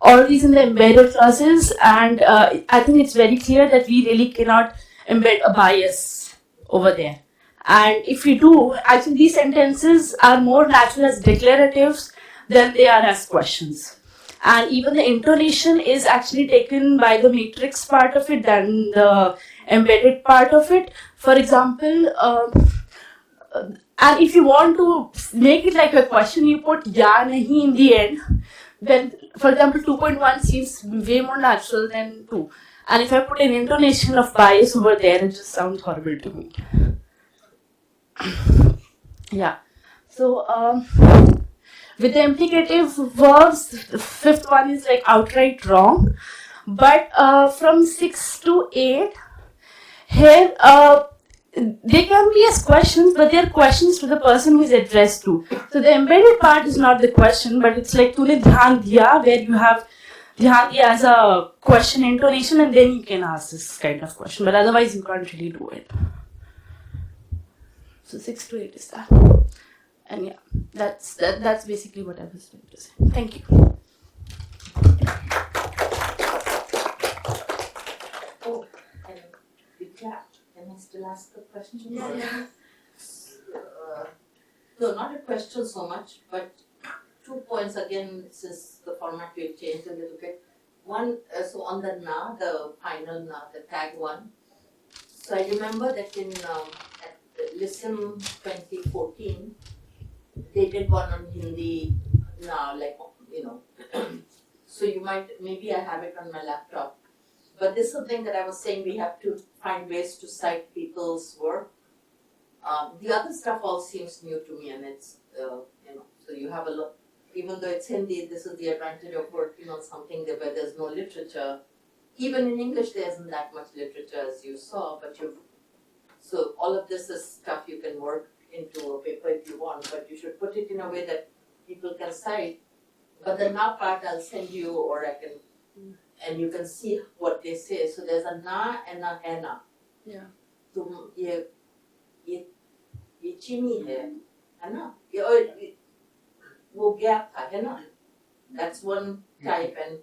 all these in the embedded classes, and I think it's very clear that we really cannot embed a bias over there. And if we do, actually these sentences are more natural as declaratives than they are as questions. And even the intonation is actually taken by the matrix part of it than the embedded part of it. For example, And if you want to make it like a question, you put ya nahi in the end. Then, for example, 2.1 seems way more natural than 2. And if I put an intonation of bias over there, it just sounds horrible to me. Yeah. So, with the implicative verbs, the fifth one is like outright wrong. But from 6 to 8, here, they can be as questions, but they are questions to the person who is addressed to. So the embedded part is not the question, but it's like tune dhyan diya, where you have dhyan diya as a question intonation, and then you can ask this kind of question. But otherwise, you can't really do it. So 6 to 8 is that. And yeah, that's basically what I was trying to say. Thank you.
Oh, and you clapped. Can I still ask a question?
Yeah.
No, not a question so much, but 2 points again, since the format we've changed a little bit. One, so on the na, the final na, the tag one. So I remember that in at LISM 2014, they did one on Hindi now, like, you know. So you might, maybe I have it on my laptop. But this is something that I was saying, we have to find ways to cite people's work. The other stuff all seems new to me, and it's, you know, so you have a look, even though it's Hindi, this is the advantage of working on something that where there's no literature. Even in English, there isn't that much literature as you saw, but so all of this is stuff you can work into a paper if you want, but you should put it in a way that people can cite. But the na part I'll send you, or I can, and you can see what they say. So there's a na and a henna.
Yeah.
तुम ये चीनी है ना? ये वो gap था, है ना? That's one type, and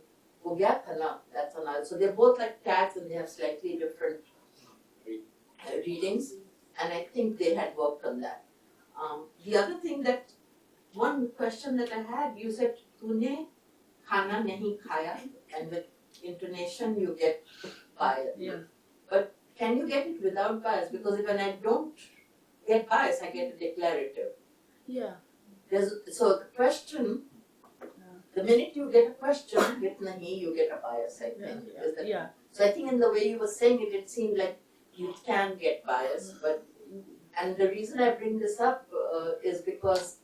वो gap था ना? That's another. So they're both like tags, and they have slightly different readings, and I think they had worked on that. The other thing that, one question that I had, you said तूने खाना नहीं खाया, and with intonation you get bias.
Yeah.
But can you get it without bias? Because when I don't get bias, I get a declarative.
Yeah.
So the question, the minute you get a question with nahi, you get a bias, I think.
Yeah.
So I think in the way you were saying it, it seemed like you can get bias. But, and the reason I bring this up is because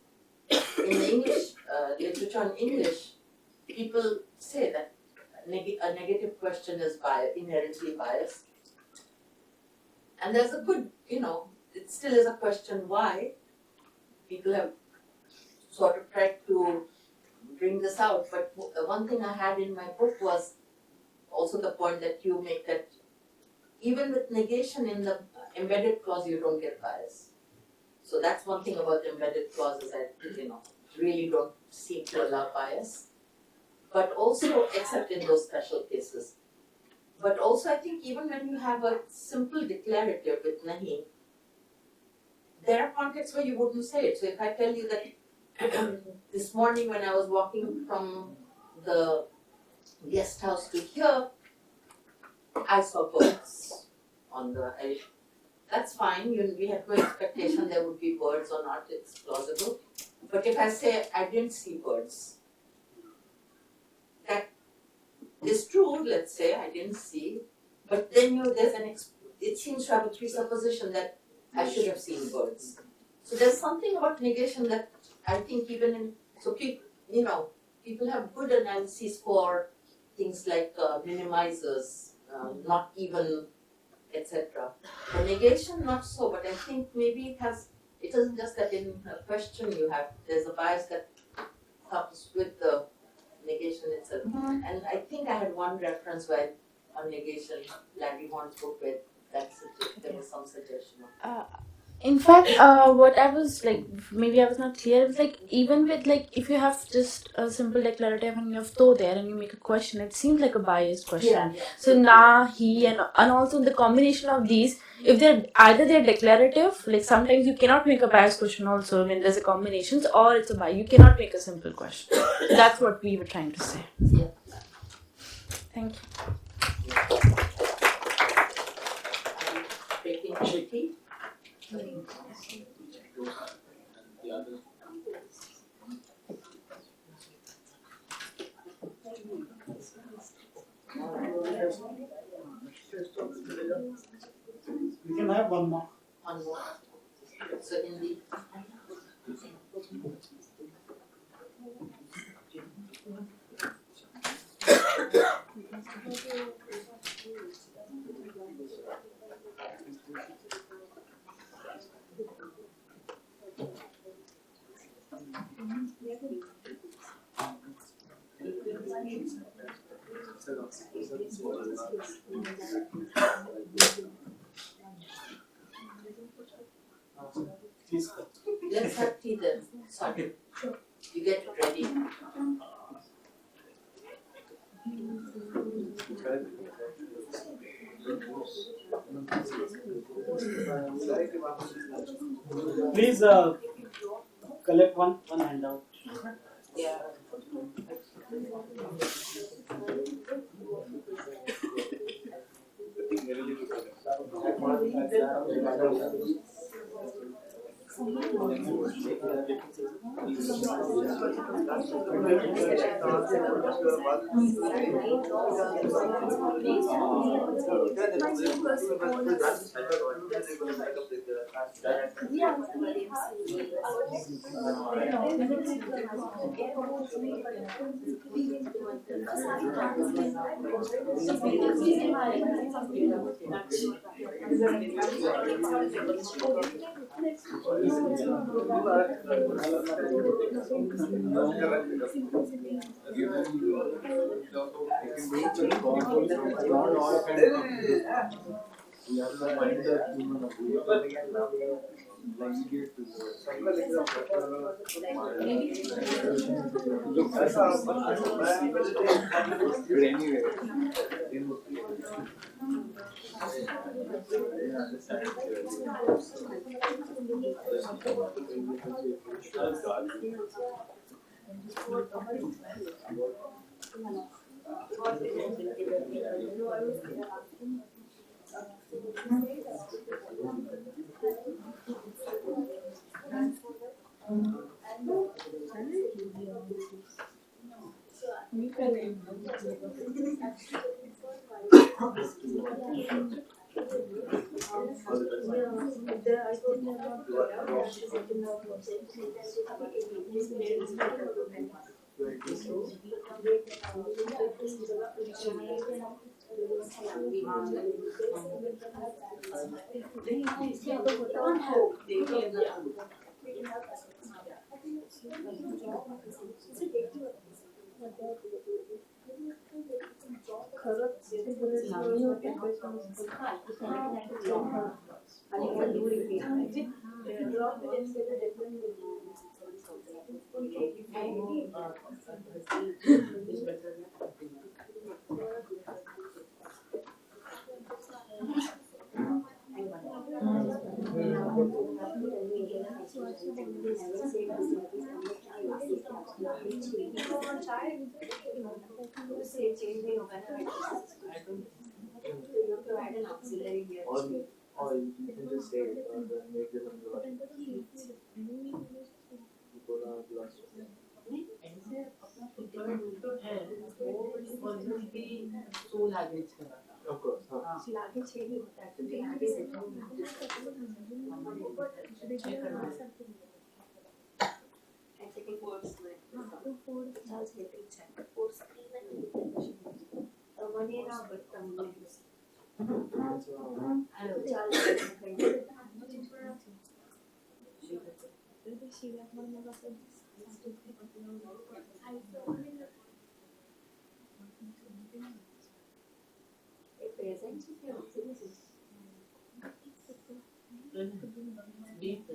in the English, literature in English, people say that a negative question is inherently biased. And there's a good, you know, it still is a question why. People have sort of tried to bring this out, but one thing I had in my book was also the point that you make, that even with negation in the embedded clause, you don't get bias. So that's one thing about embedded clauses that, you know, really don't seem to allow bias. But also, except in those special cases. But also, I think even when you have a simple declarative with nahi, there are contexts where you wouldn't say it. So if I tell you that this morning when I was walking from the guest house to here, I saw birds on the edge. That's fine. We had no expectation there would be birds or not. It's plausible. But if I say I didn't see birds, that is true. Let's say I didn't see, but then there's it seems to have a presupposition that I should have seen birds. So there's something about negation that I think even in, so people, you know, people have good analyses for things like minimizers, not even, etc. For negation, not so, but I think maybe it isn't just that in a question you have, there's a bias that comes with the negation itself.
Mm-hmm.
And I think I had one reference where on negation, Larry Horn's book, where there was some suggestion of.
In fact, what I was like, maybe I was not clear. It was like, even with like, if you have just a simple declarative and you have to there and you make a question, it seems like a biased question.
Yeah.
So na, he, and also the combination of these, if they're either they're declarative, like sometimes you cannot make a biased question also when there's a combinations, or it's a bias. You cannot make a simple question. That's what we were trying to say.
Yeah.
Thank you.
Breaking tricky.
have one more.
One more. So Hindi.
Please.
Let's have tea then. Sorry. You get it ready.
Please collect one handout.
Yeah.
Or you can just say make this of course.
Deep